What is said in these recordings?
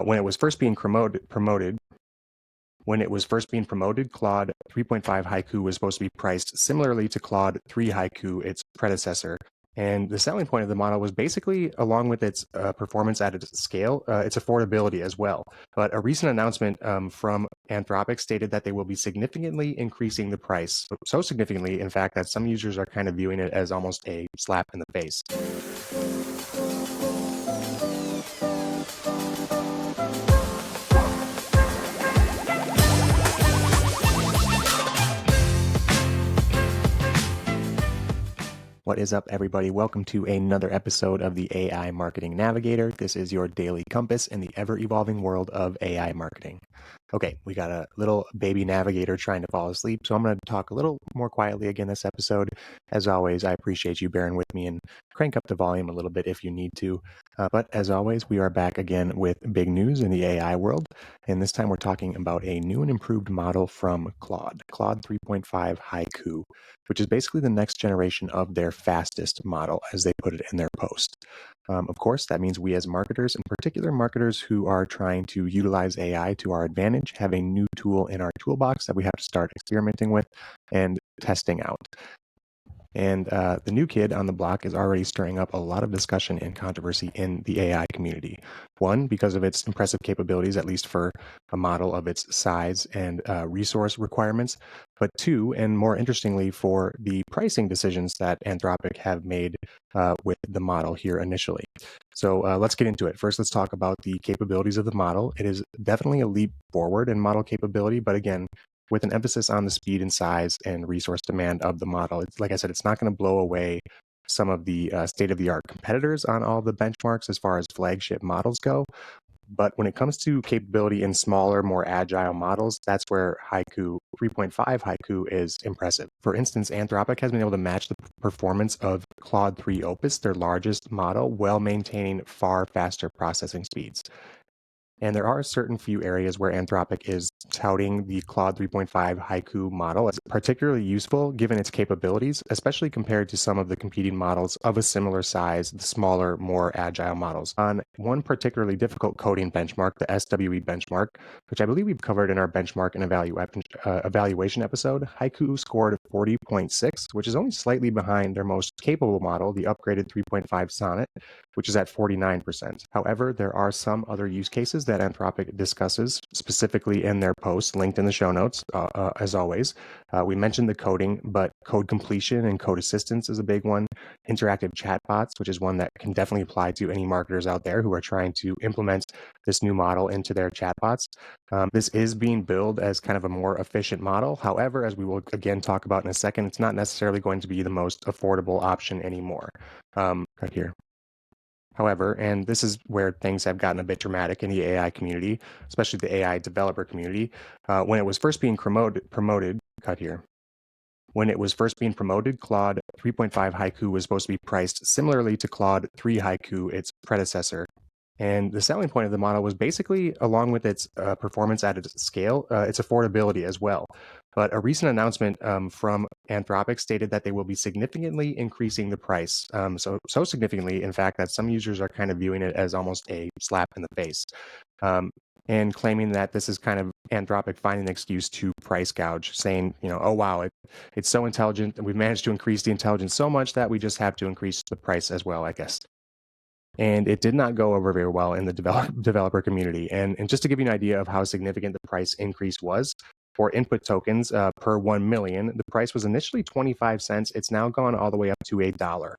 When it was first being promoted, Claude 3.5 Haiku was supposed to be priced similarly to Claude 3 Haiku, its predecessor. And the selling point of the model was basically, along with its performance at its scale, its affordability as well. But a recent announcement from Anthropic stated that they will be significantly increasing the price. So significantly, in fact, that some users are kind of viewing it as almost a slap in the face. What is up, everybody? Welcome to another episode of the AI Marketing Navigator. This is your daily compass in the ever-evolving world of AI marketing. Okay, we got a little baby navigator trying to fall asleep, so I'm going to talk a little more quietly again this episode. As always, I appreciate you bearing with me and crank up the volume a little bit if you need to. But as always, we are back again with big news in the AI world, and this time we're talking about a new and improved model from Claude 3.5 Haiku, which is basically the next generation of their fastest model, as they put it in their post. Of course, that means we as marketers, in particular marketers who are trying to utilize AI to our advantage, have a new tool in our toolbox that we have to start experimenting with and testing out. And the new kid on the block is already stirring up a lot of discussion and controversy in the AI community. One, because of its impressive capabilities, at least for a model of its size and resource requirements. But two, and more interestingly, for the pricing decisions that Anthropic have made with the model here initially. So let's get into it. First, let's talk about the capabilities of the model. It is definitely a leap forward in model capability, but again, with an emphasis on the speed and size and resource demand of the model. It's, like I said, it's not going to blow away some of the state-of-the-art competitors on all the benchmarks as far as flagship models go. But when it comes to capability in smaller, more agile models, that's where Haiku 3.5 Haiku is impressive. For instance, Anthropic has been able to match the performance of Claude 3 Opus, their largest model, while maintaining far faster processing speeds. And there are certain few areas where Anthropic is touting the Claude 3.5 Haiku model as particularly useful given its capabilities, especially compared to some of the competing models of a similar size, the smaller, more agile models. On one particularly difficult coding benchmark, the SWE benchmark, which I believe we've covered in our benchmark and evaluation episode, Haiku scored 40.6, which is only slightly behind their most capable model, the upgraded 3.5 Sonnet, which is at 49%. However, there are some other use cases that Anthropic discusses specifically in their post, linked in the show notes, as always. We mentioned the coding, but code completion and code assistance is a big one. Interactive chatbots, which is one that can definitely apply to any marketers out there who are trying to implement this new model into their chatbots. This is being billed as kind of a more efficient model. However, as we will again talk about in a second, it's not necessarily going to be the most affordable option anymore. Right here. However, and this is where things have gotten a bit dramatic in the AI community, especially the AI developer community, when it was first being promoted, When it was first being promoted, Claude 3.5 Haiku was supposed to be priced similarly to Claude 3 Haiku, its predecessor. And the selling point of the model was basically, along with its performance at its scale, its affordability as well. But a recent announcement from Anthropic stated that they will be significantly increasing the price. So significantly, in fact, that some users are kind of viewing it as almost a slap in the face. And claiming that this is kind of Anthropic finding an excuse to price gouge, saying, oh, wow, it's so intelligent, and we've managed to increase the intelligence so much that we just have to increase the price as well, I guess. And it did not go over very well in the developer community. And just to give you an idea of how significant the price increase was, for input tokens per 1 million, the price was initially 25 cents. It's now gone all the way up to $1.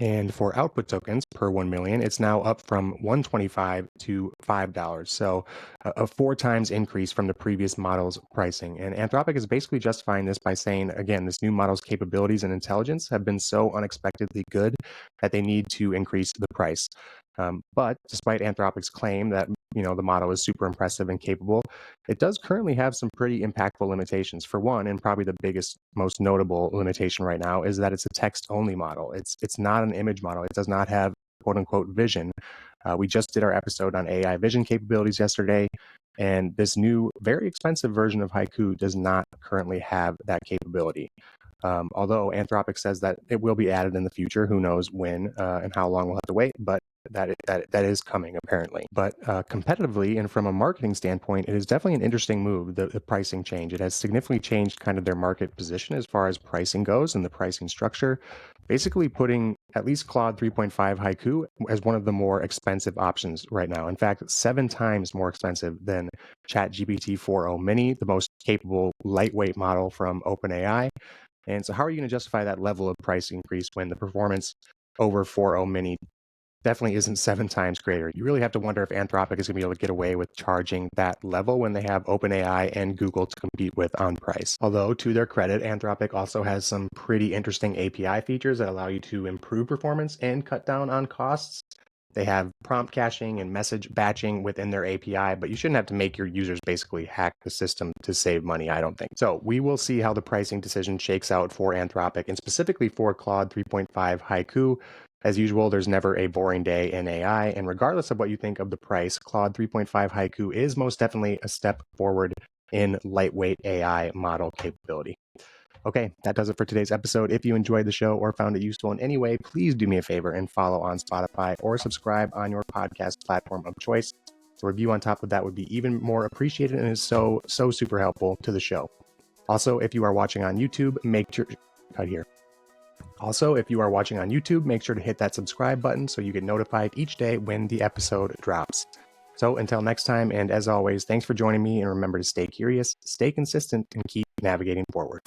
And for output tokens per 1 million, it's now up from 125 to $5. So a 4 times increase from the previous model's pricing. And Anthropic is basically justifying this by saying, again, this new model's capabilities and intelligence have been so unexpectedly good that they need to increase the price. But despite Anthropic's claim that the model is super impressive and capable, it does currently have some pretty impactful limitations. For one, and probably the biggest, most notable limitation right now, is that it's a text-only model. It's not an image model. It does not have quote-unquote vision. We just did our episode on AI vision capabilities yesterday, and this new, very expensive version of Haiku does not currently have that capability. Although Anthropic says that it will be added in the future, who knows when and how long we'll have to wait, but that is coming apparently. But competitively and from a marketing standpoint, it is definitely an interesting move. The pricing change, it has significantly changed kind of their market position as far as pricing goes and the pricing structure, basically putting at least Claude 3.5 Haiku as one of the more expensive options right now. In fact, 7 times more expensive than ChatGPT 4o Mini, the most capable lightweight model from OpenAI. And so how are you going to justify that level of price increase when the performance over 4o Mini definitely isn't 7 times greater? You really have to wonder if Anthropic is going to be able to get away with charging that level when they have OpenAI and Google to compete with on price. Although, to their credit, Anthropic also has some pretty interesting API features that allow you to improve performance and cut down on costs. They have prompt caching and message batching within their API, but you shouldn't have to make your users basically hack the system to save money, I don't think. So we will see how the pricing decision shakes out for Anthropic and specifically for Claude 3.5 Haiku. As usual, there's never a boring day in AI, and regardless of what you think of the price, Claude 3.5 Haiku is most definitely a step forward in lightweight AI model capability. Okay, that does it for today's episode. If you enjoyed the show or found it useful in any way, please do me a favor and follow on Spotify or subscribe on your podcast platform of choice. A review on top of that would be even more appreciated and is so super helpful to the show. Also, if you are watching on YouTube, make sure to hit that subscribe button so you get notified each day when the episode drops. So until next time, and as always, thanks for joining me, and remember to stay curious, stay consistent, and keep navigating forward.